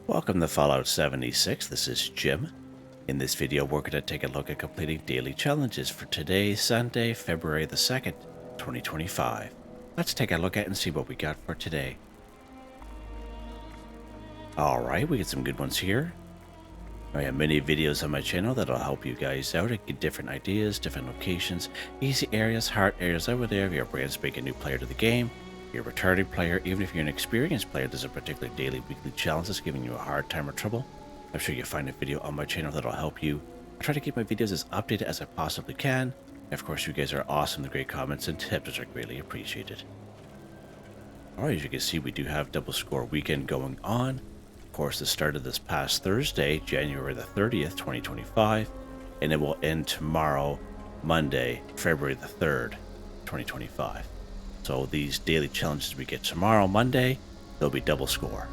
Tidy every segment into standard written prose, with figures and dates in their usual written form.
Welcome to Fallout 76, this is Jim. In this video we're going to take a look at completing daily challenges for today, Sunday, February the 2nd, 2025. Let's take a look at it and see what we got for today. Alright, we get some good ones here. I have many videos on my channel that'll help you guys out and get different ideas, different locations, easy areas, hard areas over there if you're a brand spanking new player to the game. You're a returning player, even if you're an experienced player, there's a particular daily, weekly challenge that's giving you a hard time or trouble. I'm sure you'll find a video on my channel that'll help you. I try to keep my videos as updated as I possibly can. And of course, you guys are awesome. The great comments and tips are greatly appreciated. Alright, as you can see, we do have double score weekend going on. Of course, this started this past Thursday, January the 30th, 2025, and it will end tomorrow, Monday, February the 3rd, 2025. So these daily challenges we get tomorrow, Monday, they'll be double score.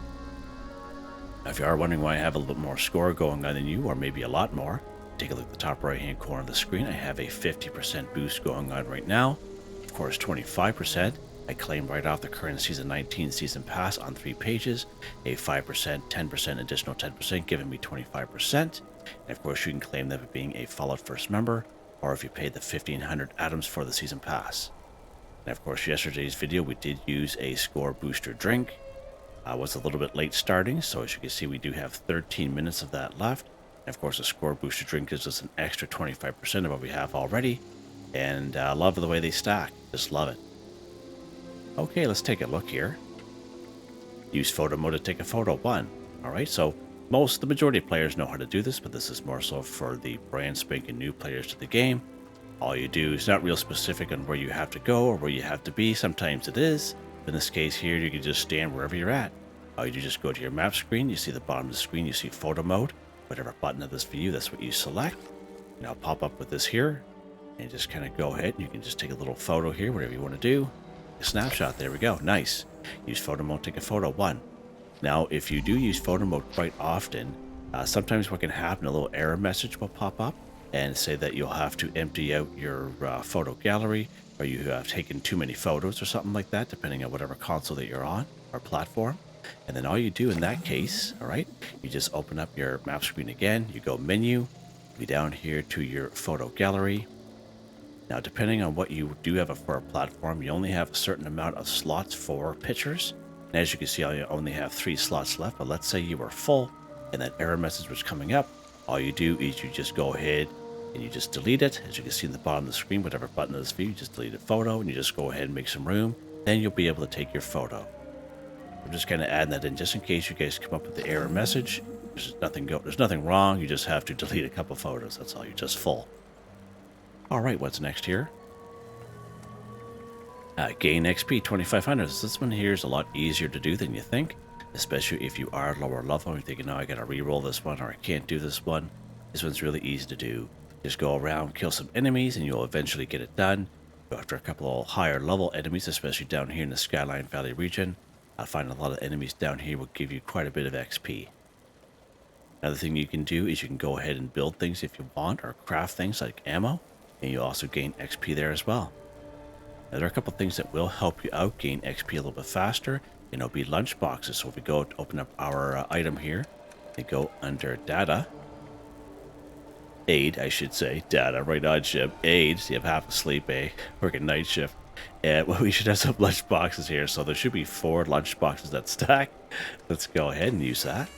Now, if you are wondering why I have a little bit more score going on than you, or maybe a lot more, take a look at the top right hand corner of the screen. I have a 50% boost going on right now. Of course, 25%. I claimed right off the current Season 19 Season Pass on 3 pages. A 5%, 10%, additional 10%, giving me 25%. And of course, you can claim that for being a Fallout First member, or if you paid the 1,500 atoms for the Season Pass. And of course, yesterday's video, we did use a score booster drink. I was a little bit late starting, so as you can see, we do have 13 minutes of that left. And of course, a score booster drink gives us an extra 25% of what we have already. And I love the way they stack. Just love it. Okay, let's take a look here. Use Photomode to take a photo. 1. Alright, so the majority of players know how to do this, but this is more so for the brand spanking new players to the game. All you do is not real specific on where you have to go or where you have to be. Sometimes it is. In this case here, you can just stand wherever you're at. All you do is just go to your map screen. You see the bottom of the screen, you see photo mode. Whatever button of this view, that's what you select. And I'll pop up with this here. And just kind of go ahead. You can just take a little photo here, whatever you want to do. A snapshot, there we go. Nice. Use photo mode, take a photo. 1. Now, if you do use photo mode quite often, sometimes what can happen, a little error message will pop up and say that you'll have to empty out your photo gallery, or you have taken too many photos or something like that, depending on whatever console that you're on or platform. And then all you do in that case, all right, you just open up your map screen again, you go menu, be down here to your photo gallery. Now, depending on what you do have for a platform, you only have a certain amount of slots for pictures. And as you can see, I only have 3 slots left, but let's say you were full and that error message was coming up. All you do is you just go ahead and you just delete it. As you can see in the bottom of the screen, whatever button of this view, you just delete a photo and you just go ahead and make some room. Then you'll be able to take your photo. I'm just kind of adding that in just in case you guys come up with the error message. There's nothing wrong. You just have to delete a couple photos. That's all. You're just full. All right, what's next here? Gain XP 2500. This one here is a lot easier to do than you think, especially if you are lower level. You're thinking, no, I got to re-roll this one, or I can't do this one. This one's really easy to do. Just go around, kill some enemies, and you'll eventually get it done. Go after a couple of higher level enemies, especially down here in the Skyline Valley region. I find a lot of enemies down here will give you quite a bit of XP. Another thing you can do is you can go ahead and build things if you want, or craft things like ammo, and you also gain XP there as well. Now, there are a couple of things that will help you out, gain XP a little bit faster, and it'll be lunch boxes. So if we go to open up our item here, and go under data, aid, I should say, data, right on ship, aids, you have half asleep, working night shift. And well, we should have some lunch boxes here, so there should be 4 lunch boxes that stack. Let's go ahead and use that.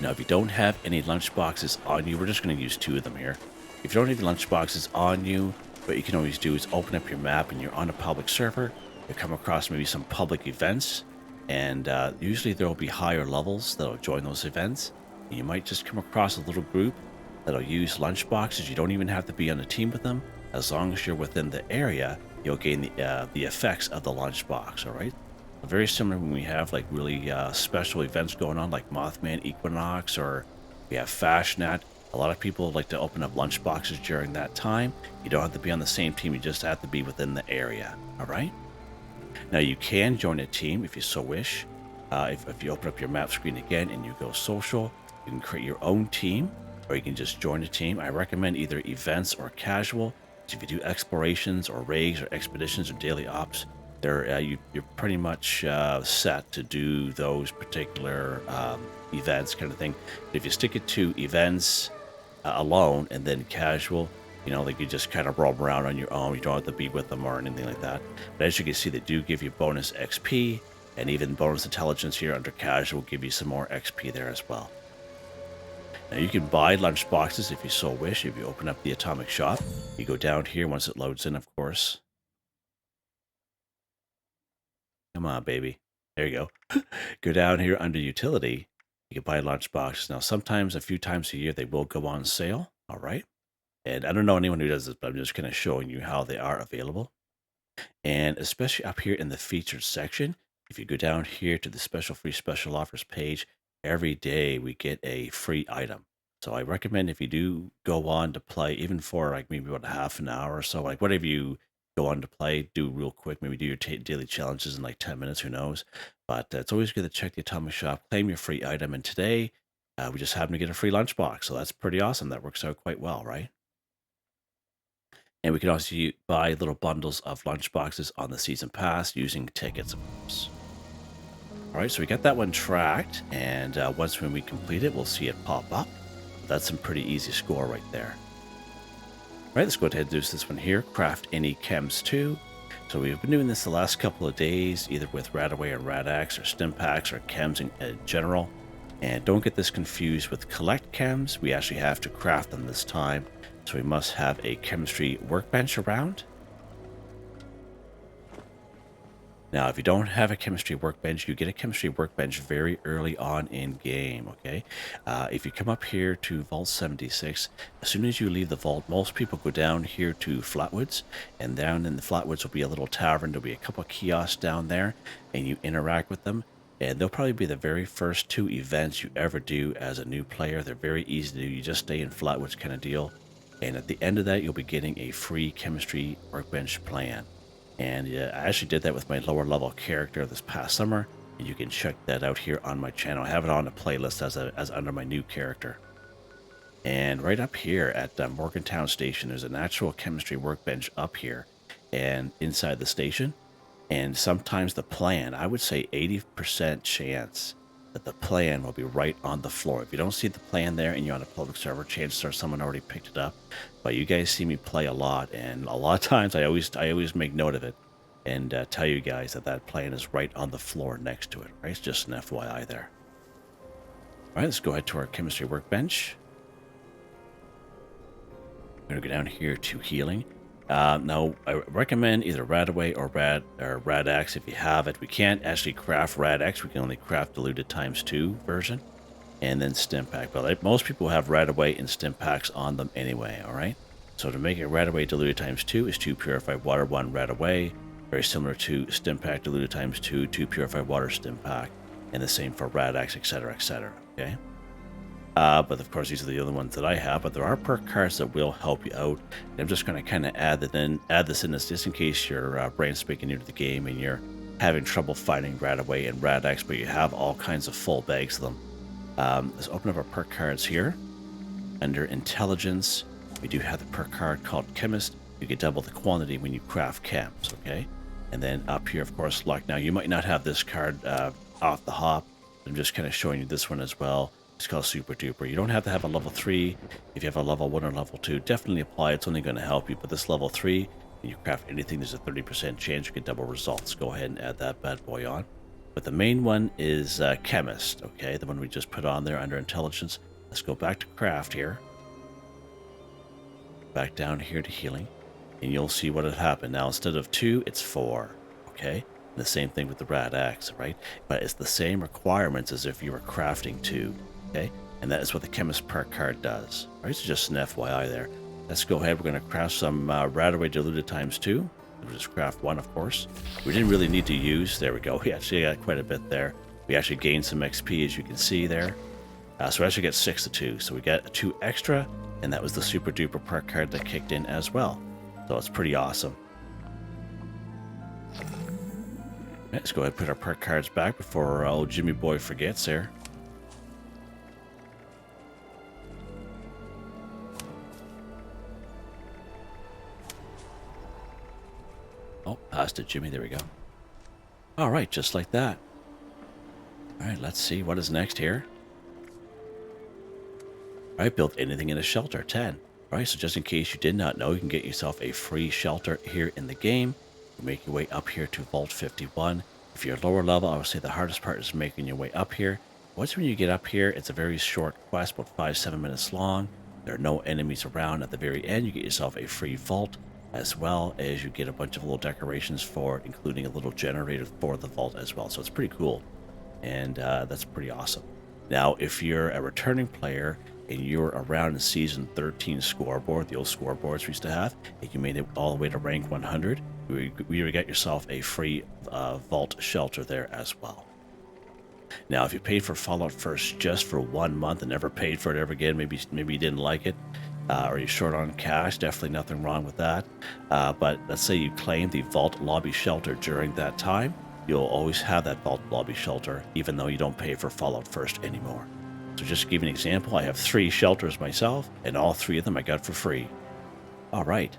Now, if you don't have any lunch boxes on you, we're just going to use 2 of them here. If you don't have lunch boxes on you, what you can always do is open up your map and you're on a public server. You come across maybe some public events, and usually there will be higher levels that'll join those events. And you might just come across a little group that'll use lunch boxes. You don't even have to be on a team with them. As long as you're within the area, you'll gain the effects of the lunch box, all right? Very similar when we have like really special events going on, like Mothman Equinox, or we have Fashnet. A lot of people like to open up lunch boxes during that time. You don't have to be on the same team, you just have to be within the area, all right? Now, you can join a team if you so wish. If you open up your map screen again and you go social, you can create your own team, or you can just join a team. I recommend either events or casual. So if you do explorations or raids or expeditions or daily ops, You're pretty much set to do those particular events kind of thing. If you stick it to events alone and then casual, you know, like you just kind of roam around on your own. You don't have to be with them or anything like that. But as you can see, they do give you bonus XP and even bonus intelligence here under casual give you some more XP there as well. Now you can buy lunch boxes if you so wish. If you open up the atomic shop, you go down here once it loads in, of course. Come on, baby. There you go. Go down here under utility. You can buy lunch boxes. Now, sometimes a few times a year, they will go on sale. All right. And I don't know anyone who does this, but I'm just kind of showing you how they are available. And especially up here in the featured section, if you go down here to the special offers page, every day we get a free item. So I recommend if you do go on to play, even for like maybe about a half an hour or so, like whatever you go on to play, do real quick, maybe do your daily challenges in like 10 minutes, who knows. But it's always good to check the Atomic Shop, claim your free item. And today we just happen to get a free lunchbox. So that's pretty awesome. That works out quite well, right? And we can also buy little bundles of lunchboxes on the season pass using tickets, of course. All right, so we got that one tracked, and once when we complete it, we'll see it pop up. That's some pretty easy score right there. All right, let's go ahead and do this one here. Craft Any Chems 2. So we've been doing this the last couple of days, either with Radaway or Radax or Stimpaks or Chems in general. And don't get this confused with collect chems. We actually have to craft them this time. So we must have a chemistry workbench around. Now, if you don't have a chemistry workbench, you get a chemistry workbench very early on in game, okay? If you come up here to Vault 76, as soon as you leave the vault, most people go down here to Flatwoods, and down in the Flatwoods will be a little tavern. There'll be a couple of kiosks down there, and you interact with them. And they'll probably be the very first 2 events you ever do as a new player. They're very easy to do. You just stay in Flatwoods kind of deal. And at the end of that, you'll be getting a free chemistry workbench plan. And I actually did that with my lower level character this past summer. And you can check that out here on my channel. I have it on a playlist as under my new character. And right up here at Morgantown Station, there's an actual chemistry workbench up here and inside the station. And sometimes the plan, I would say 80% chance that the plan will be right on the floor. If you don't see the plan there and you're on a public server, chances are someone already picked it up. But you guys see me play a lot, and a lot of times I always make note of it and tell you guys that that plan is right on the floor next to it. Right? It's just an FYI there. All right, let's go ahead to our chemistry workbench. I'm going to go down here to healing. Now, I recommend either Radaway or Radax if you have it. We can't actually craft Radax. We can only craft diluted ×2 version. And then Stimpak. But most people have Radaway and Stimpaks on them anyway, all right? So to make it Radaway diluted ×2 is 2 purified water, 1 Radaway. Very similar to Stimpak diluted ×2, 2 purified water Stimpak. And the same for Radax, etc., okay? But of course, these are the other ones that I have. But there are perk cards that will help you out. And I'm just going to kind of add this in just in case you're brand spanking new to the game and you're having trouble finding Radaway and Radax, but you have all kinds of full bags of them. Let's open up our perk cards here. Under Intelligence, we do have the perk card called Chemist. You get double the quantity when you craft chems, okay? And then up here, of course, Luck. Now, you might not have this card off the hop. I'm just kind of showing you this one as well. It's called Super Duper. You don't have to have a level 3. If you have a level 1 or level 2, definitely apply. It's only going to help you. But this level 3, when you craft anything, there's a 30% chance you get double results. Go ahead and add that bad boy on. But the main one is Chemist, okay? The one we just put on there under Intelligence. Let's go back to Craft here. Back down here to Healing. And you'll see what had happened. Now, instead of 2, it's 4, okay? And the same thing with the Radax, right? But it's the same requirements as if you were crafting 2. Okay, and that is what the Chemist perk card does. All right, so just an FYI there. Let's go ahead. We're going to craft some Radaway diluted ×2. We'll just craft 1, of course. We didn't really need to use. There we go. We actually got quite a bit there. We actually gained some XP, as you can see there. So we actually get 6 of 2. So we got a 2 extra, and that was the Super Duper perk card that kicked in as well. So it's pretty awesome. Let's go ahead and put our perk cards back before our old Jimmy boy forgets there. Oh, past it, Jimmy. There we go. All right, just like that. All right, let's see what is next here. All right, build anything in a shelter, 10. All right, so just in case you did not know, you can get yourself a free shelter here in the game. You make your way up here to Vault 51. If you're lower level, I would say the hardest part is making your way up here. Once when you get up here, it's a very short quest, about 5-7 minutes long. There are no enemies around. At the very end, you get yourself a free vault, as well as you get a bunch of little decorations for it, including a little generator for the vault as well. So it's pretty cool, and that's pretty awesome. Now, if you're a returning player and you're around in Season 13 scoreboard, the old scoreboards we used to have, and you made it all the way to rank 100, you got yourself a free vault shelter there as well. Now, if you paid for Fallout First just for 1 month and never paid for it ever again, maybe you didn't like it, or you're short on cash, definitely nothing wrong with that. But let's say you claim the Vault Lobby Shelter during that time, you'll always have that Vault Lobby Shelter, even though you don't pay for Fallout First anymore. So just to give you an example, I have 3 shelters myself, and all 3 of them I got for free. All right,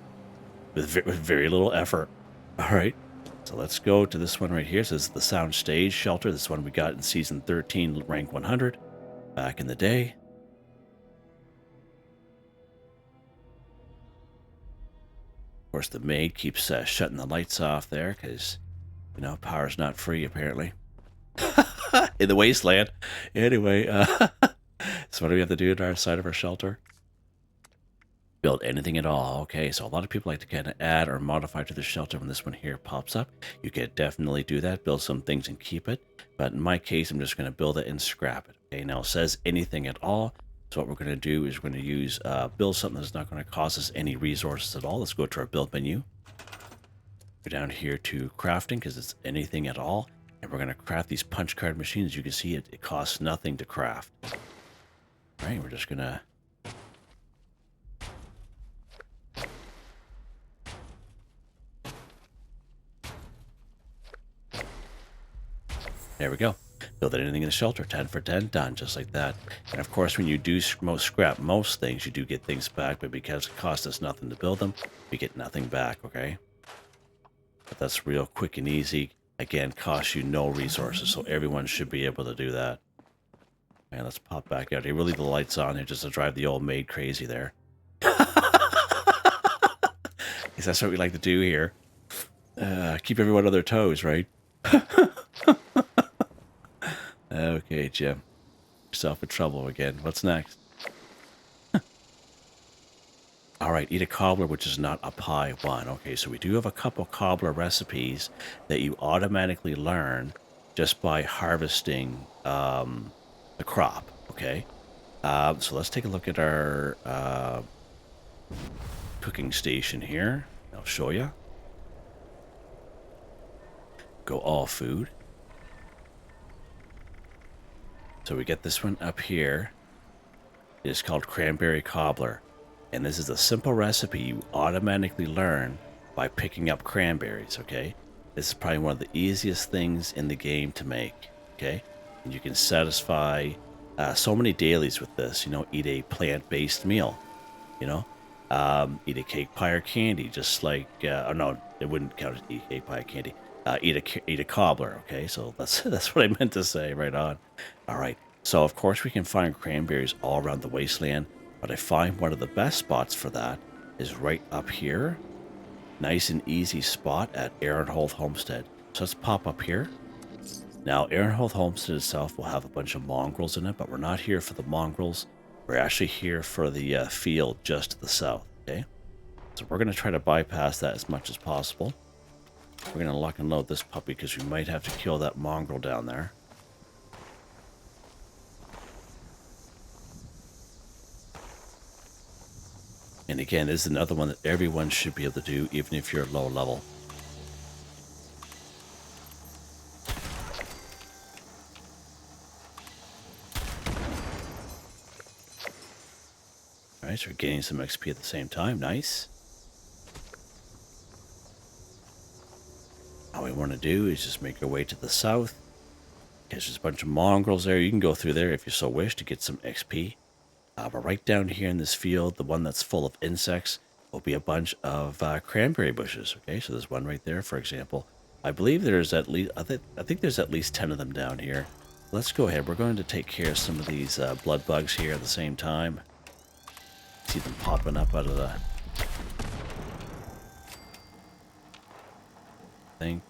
with very little effort. All right, so let's go to this one right here. So this is the Sound Stage Shelter. This one we got in Season 13, rank 100, back in the day. Of course, the maid keeps shutting the lights off there because, you know, power's not free apparently. In the wasteland. Anyway, so what do we have to do at our side of our shelter? Build anything at all. Okay, so a lot of people like to kind of add or modify to the shelter when this one here pops up. You can definitely do that, build some things and keep it. But in my case, I'm just going to build it and scrap it. Okay, now it says anything at all. So what we're going to do is we're going to use build something that's not going to cost us any resources at all. Let's go to our build menu. Go down here to crafting because it's anything at all. And we're going to craft these punch card machines. You can see it costs nothing to craft. All right, we're just going to... There we go. Build anything in the shelter. 10 for 10, done, just like that. And of course, when you do scrap most things, you do get things back, but because it costs us nothing to build them, we get nothing back, okay? But that's real quick and easy. Again, costs you no resources, so everyone should be able to do that. And let's pop back out here. We'll leave the lights on here just to drive the old maid crazy there. Because that's what we like to do here. Keep everyone on their toes, right? Okay, Jim. Yourself in trouble again. What's next? All right, eat a cobbler, which is not a pie one. Okay, so we do have a couple cobbler recipes that you automatically learn just by harvesting the crop. Okay, so let's take a look at our cooking station here. I'll show you. Go all food. So we get this one up here. It is called Cranberry Cobbler. And this is a simple recipe you automatically learn by picking up cranberries, okay? This is probably one of the easiest things in the game to make, okay? And you can satisfy so many dailies with this, you know, eat a plant-based meal, you know? Eat a cake, pie, or candy, just like, oh no, it wouldn't count as eat cake, pie, or candy. Eat a cobbler, okay? So that's what I meant to say, right on. All right, so of course we can find cranberries all around the wasteland, but I find one of the best spots for that is right up here. Nice and easy spot at Aaronhold Homestead. So let's pop up here. Now, Aaronhold Homestead itself will have a bunch of mongrels in it, but we're not here for the mongrels. We're actually here for the field just to the south, okay? So we're going to try to bypass that as much as possible. We're going to lock and load this puppy because we might have to kill that mongrel down there. And again, this is another one that everyone should be able to do, even if you're low level. Alright, so we're getting some XP at the same time. Nice. All we want to do is just make our way to the south. There's just a bunch of mongrels there. You can go through there if you so wish to get some XP. But right down here in this field, the one that's full of insects, will be a bunch of cranberry bushes. Okay, so there's one right there, for example. I believe there's at least, I think there's at least 10 of them down here. Let's go ahead. We're going to take care of some of these blood bugs here at the same time. See them popping up out of the... I think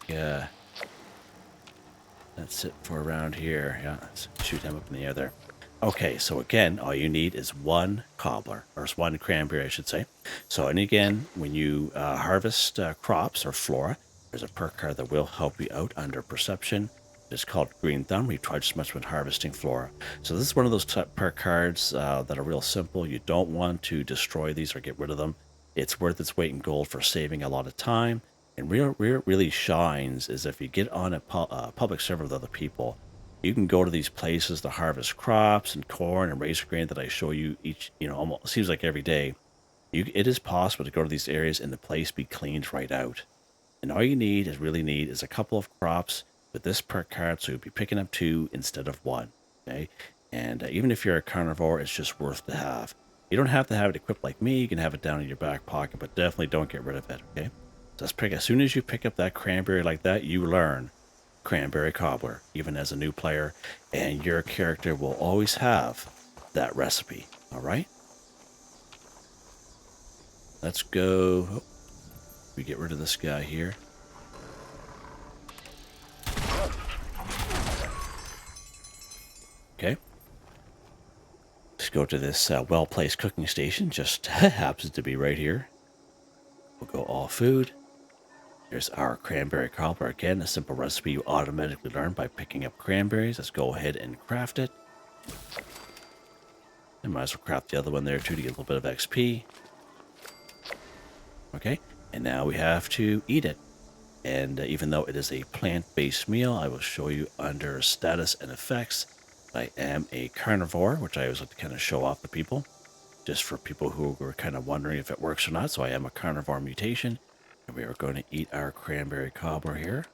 that's it for around here. Yeah, let's shoot him up in the air there. Okay, so again, all you need is one cobbler, or one cranberry, I should say. So, and again, when you harvest crops or flora, there's a perk card that will help you out under perception. It's called Green Thumb. We try just much when harvesting flora. So this is one of those perk cards that are real simple. You don't want to destroy these or get rid of them. It's worth its weight in gold for saving a lot of time. And where it really shines is if you get on a public server with other people, you can go to these places to harvest crops and corn and razor grain that I show you each, almost seems like every day. It is possible to go to these areas and the place be cleaned right out. And all you really need is a couple of crops with this perk card, so you'll be picking up 2 instead of 1. Okay, and even if you're a carnivore, it's just worth to have. You don't have to have it equipped like me. You can have it down in your back pocket, but definitely don't get rid of it. Okay, so let's pick. As soon as you pick up that cranberry like that, you learn Cranberry Cobbler, even as a new player, and your character will always have that recipe. All right, let's go. Oh, we get rid of this guy here. Okay. Let's go to this well-placed cooking station. Just happens to be right here. We'll go all food. There's our cranberry cobbler. Again, a simple recipe you automatically learn by picking up cranberries. Let's go ahead and craft it. I might as well craft the other one there too to get a little bit of XP. Okay, and now we have to eat it. And even though it is a plant-based meal, I will show you under status and effects. I am a carnivore, which I always like to kind of show off to people, just for people who were kind of wondering if it works or not. So I am a carnivore mutation, and we are going to eat our cranberry cobbler here.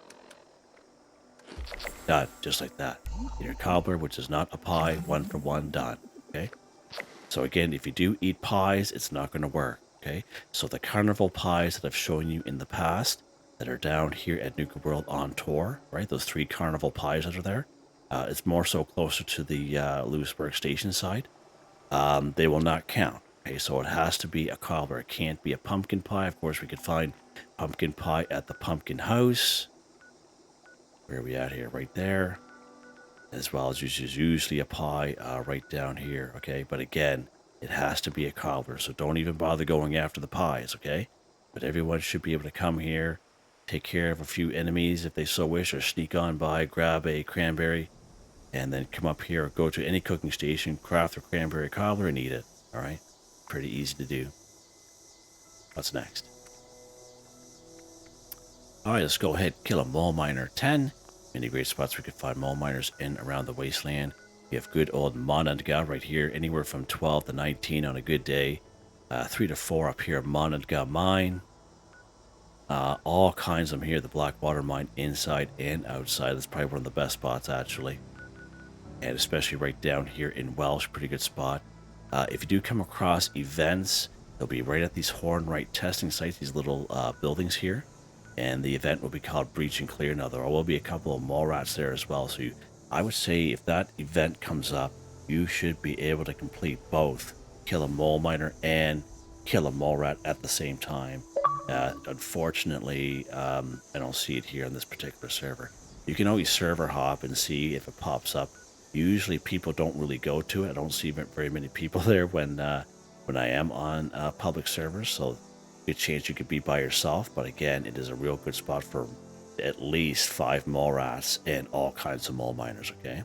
Done, just like that. Your cobbler, which is not a pie, 1 for 1, done. Okay. So again, if you do eat pies, it's not going to work. Okay. So the carnival pies that I've shown you in the past, that are down here at Nuka World on tour, right? Those 3 carnival pies that are there. It's more so closer to the Lewisburg station side. They will not count. Okay, so it has to be a cobbler. It can't be a pumpkin pie. Of course, we could find pumpkin pie at the pumpkin house. Where are we at here? Right there. As well as usually a pie right down here. Okay, but again, it has to be a cobbler. So don't even bother going after the pies. Okay, but everyone should be able to come here, take care of a few enemies if they so wish, or sneak on by, grab a cranberry, and then come up here, go to any cooking station, craft a cranberry cobbler, and eat it. All right? Pretty easy to do. What's next? All right, let's go ahead and kill a mole miner 10. Many great spots we could find mole miners in around the wasteland. You have good old Monadga right here, anywhere from 12 to 19 on a good day. 3 to 4 up here, Monadga Mine. All kinds of them here. The Blackwater Mine inside and outside. That's probably one of the best spots, actually. And especially right down here in Welsh, pretty good spot. If you do come across events, they'll be right at these Hornwright testing sites, these little buildings here. And the event will be called Breach and Clear. Now, there will be a couple of mole rats there as well. So I would say if that event comes up, you should be able to complete both. Kill a mole miner and kill a mole rat at the same time. Unfortunately, I don't see it here on this particular server. You can always server hop and see if it pops up. Usually people don't really go to it. I don't see very many people there when I am on public servers, so good chance you could be by yourself. But again, it is a real good spot for at least 5 mole rats and all kinds of mole miners. Okay,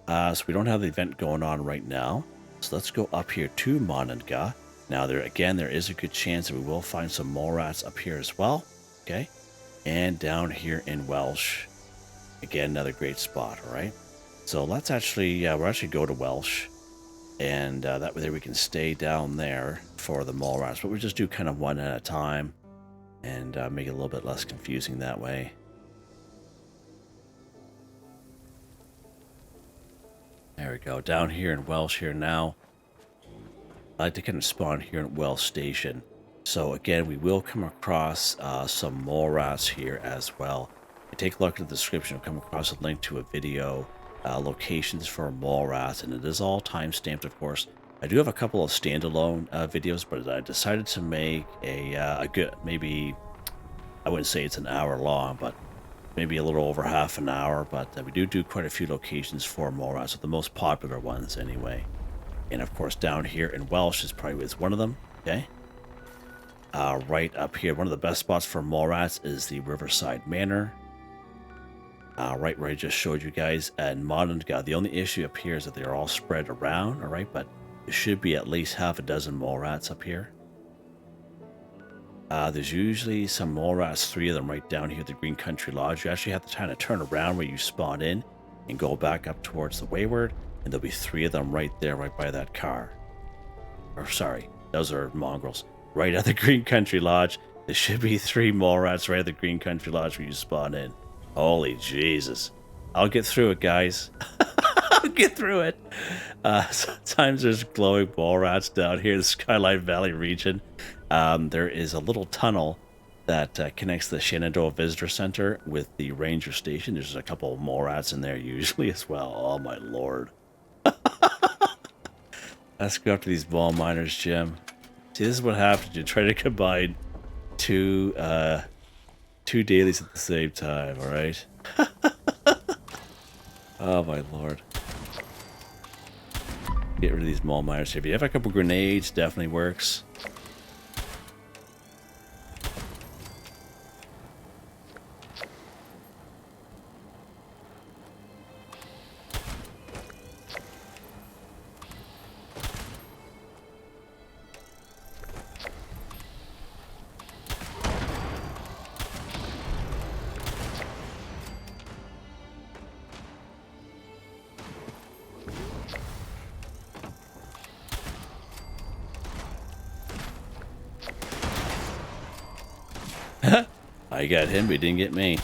so we don't have the event going on right now, so let's go up here to Monadga. Now, there is a good chance that we will find some mole rats up here as well. Okay, and down here in Welsh, again, another great spot. All right, so let's actually we'll actually go to Welsh, and that way we can stay down there for the mole rats. But we'll just do kind of one at a time, and make it a little bit less confusing that way. There we go. Down here in Welsh here now. I like to kind of spawn here at Welsh Station. So again, we will come across some mole rats here as well. take a look at the description. I've come across a link to a video, locations for mole rats, and it is all time-stamped, of course. I do have a couple of standalone videos, but I decided to make a good, maybe, I wouldn't say it's an hour long, but maybe a little over half an hour. But we do quite a few locations for mole rats, so the most popular ones anyway. And of course, down here in Welsh is probably one of them. Okay. Right up here, one of the best spots for mole rats is the Riverside Manor. Right where I just showed you guys. And Modern God, the only issue up here is that they're all spread around. All right, but there should be at least half a dozen mole rats up here. There's usually some mole rats, 3 of them right down here at the Green Country Lodge. You actually have to kind of turn around where you spawn in and go back up towards the Wayward, and there'll be 3 of them right there, right by that car. Or sorry, those are mongrels. Right at the Green Country Lodge. There should be 3 mole rats right at the Green Country Lodge where you spawn in. Holy Jesus. I'll get through it, guys. I'll get through it. Sometimes there's glowing mole rats down here in the Skyline Valley region. There is a little tunnel that connects the Shenandoah Visitor Center with the Ranger Station. There's a couple of mole rats in there usually as well. Oh, my Lord. Let's go up to these ball miners, Jim. See, this is what happens. You try to combine two dailies at the same time, all right? Oh, my Lord. Get rid of these mall miners here. If you have a couple grenades, definitely works. I got him, but he didn't get me.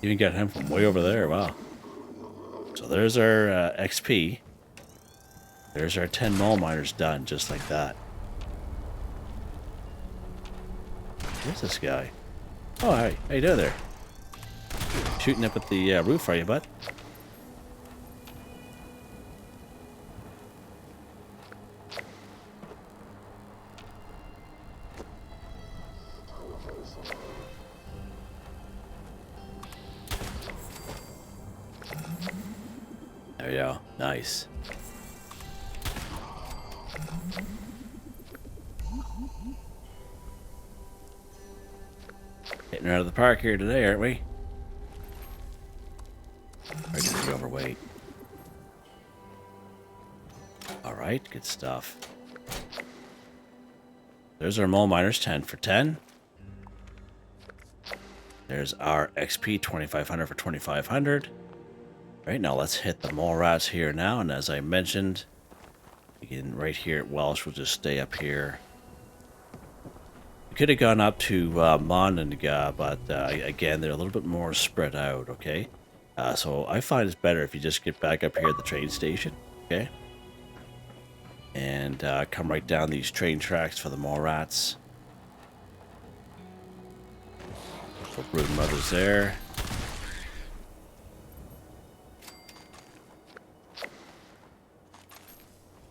Even got him from way over there. Wow. So there's our XP. There's our 10 mole miners done, just like that. Where's this guy? Oh, hi. How you doing there? Shooting up at the roof, are you, bud? There we go. Nice. Hitting her out of the park here today, aren't we? Or just be overweight. Alright, good stuff. There's our mole miners, 10 for 10. There's our XP, 2,500 for 2,500. Right, now let's hit the mole rats here now, and as I mentioned, again, right here at Welsh, we'll just stay up here. We could have gone up to Mondenga, but again, they're a little bit more spread out, okay? So I find it's better if you just get back up here at the train station, okay? And come right down these train tracks for the mole rats. So brood mothers there.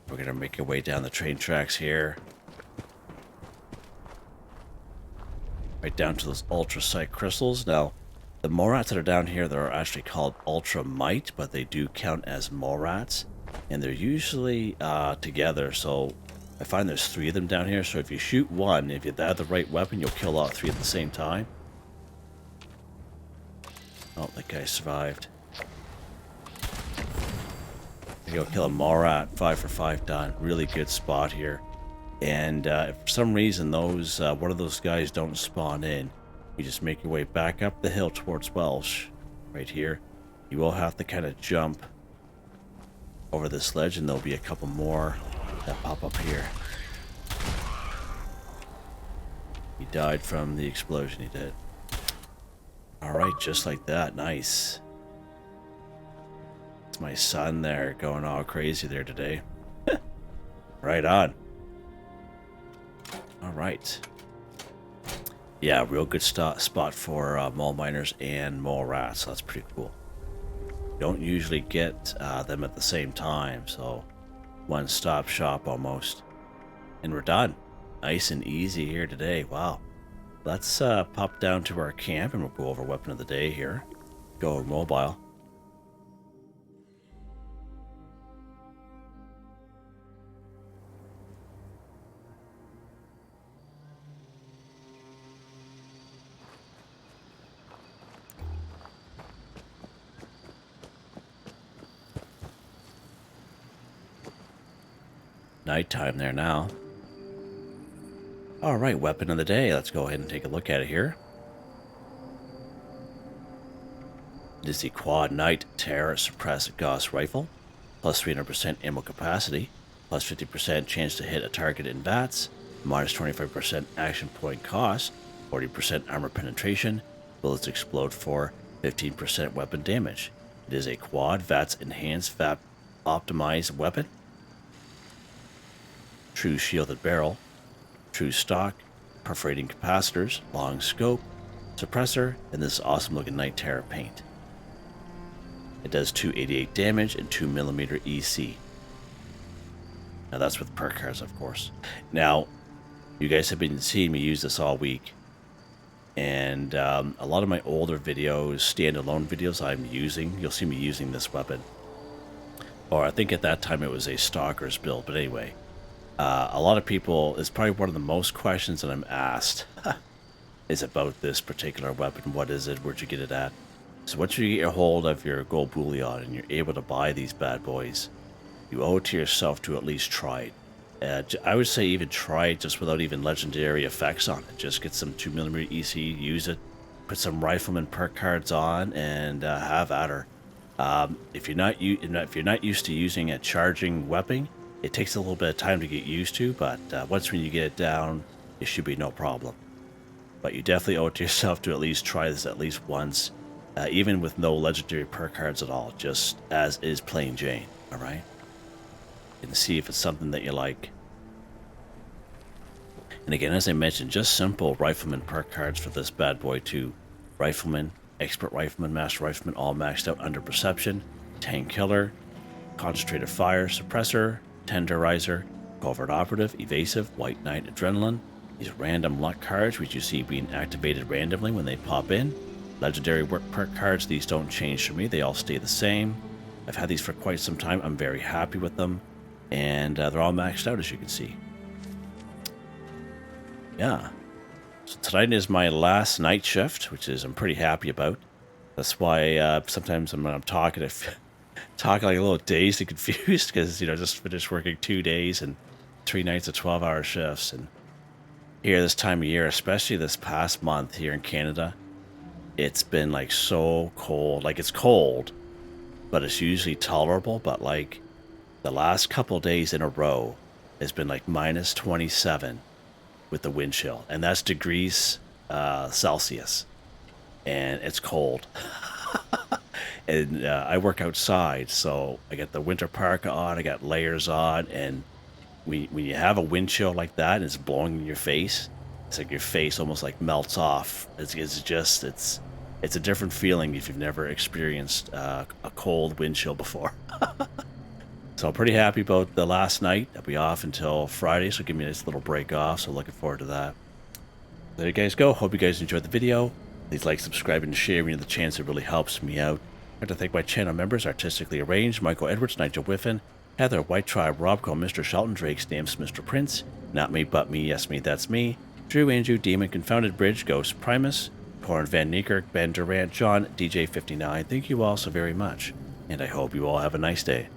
We're going to make our way down the train tracks here. Right down to those ultracite crystals. Now, the mole rats that are down here, they're actually called ultramite, but they do count as mole rats. And they're usually together, so I find there's 3 of them down here. So if you shoot one, if you have the right weapon, you'll kill all 3 at the same time. Oh, that guy survived. Go kill a mole rat, 5 for 5 done. Really good spot here. And if for some reason those one of those guys don't spawn in, you just make your way back up the hill towards Welsh, right here. You will have to kind of jump over this ledge, and there'll be a couple more that pop up here. He died from the explosion, he did. Alright, just like that. Nice. It's my son there going all crazy there today. Right on. Alright. Yeah, real good spot for mole miners and mole rats. So that's pretty cool. Don't usually get them at the same time, so one-stop shop almost. And we're done. Nice and easy here today. Wow. Let's pop down to our camp and we'll go over weapon of the day here. Go mobile. Nighttime there now. All right, weapon of the day. Let's go ahead and take a look at it here. It is the Quad Night Terror Suppress Gauss Rifle, plus 300% ammo capacity, plus 50% chance to hit a target in VATS, minus 25% action point cost, 40% armor penetration, bullets explode for 15% weapon damage. It is a quad VATS enhanced VAP optimized weapon. True shielded barrel, true stock, perforating capacitors, long scope, suppressor, and this awesome looking night terror paint. It does 288 damage and 2mm EC. Now that's with perk cards, of course. Now, you guys have been seeing me use this all week, and a lot of my older videos, standalone videos you'll see me using this weapon. Or I think at that time it was a stalker's build, but anyway. A lot of people, it's probably one of the most questions that I'm asked is about this particular weapon. What is it? Where'd you get it at? So once you get a hold of your gold bullion and you're able to buy these bad boys, you owe it to yourself to at least try it. I would say even try it just without even legendary effects on it. Just get some 2mm EC, use it, put some rifleman perk cards on, and have at her. If you're not used to using a charging weapon, it takes a little bit of time to get used to, but once when you get it down, it should be no problem. But you definitely owe it to yourself to at least try this at least once, even with no legendary perk cards at all, just as is plain Jane, alright? And see if it's something that you like. And again, as I mentioned, just simple rifleman perk cards for this bad boy too. Rifleman, expert rifleman, master rifleman, all maxed out under perception, tank killer, concentrated fire, suppressor, tenderizer, covert operative, evasive, white knight, adrenaline. These random luck cards which you see being activated randomly when they pop in. Legendary work perk cards, these don't change for me, they all stay the same. I've had these for quite some time, I'm very happy with them, and they're all maxed out as you can see. Yeah, so tonight is my last night shift, which is I'm pretty happy about. That's why sometimes when I'm talking, talking like a little dazed and confused because, you know, just finished working 2 days and 3 nights of 12-hour shifts. And here this time of year, especially this past month here in Canada, it's been like so cold. Like it's cold, but it's usually tolerable. But like the last couple days in a row has been like minus 27 with the wind chill. And that's degrees Celsius. And it's cold. And I work outside, so I got the winter parka on, I got layers on, and when you have a wind chill like that and it's blowing in your face, it's like your face almost like melts off. It's a different feeling if you've never experienced a cold wind chill before. So I'm pretty happy about the last night. I'll be off until Friday, so give me a nice little break off, so looking forward to that. There you guys go. Hope you guys enjoyed the video. Please like, subscribe, and share. You know, the chance, it really helps me out. I'd like to thank my channel members, Artistically Arranged, Michael Edwards, Nigel Wiffen, Heather, Whitetribe, Robco, Mr. Shelton, Drake, Stamps, Mr.Prince, NotMeButMeYesMeThatsMe, Drew, Andrew, Demon, Confoundedbridge, Ghost, Primus, Corne van Niekerk, Ben, Durant, John, DJ59. Thank you all so very much, and I hope you all have a nice day.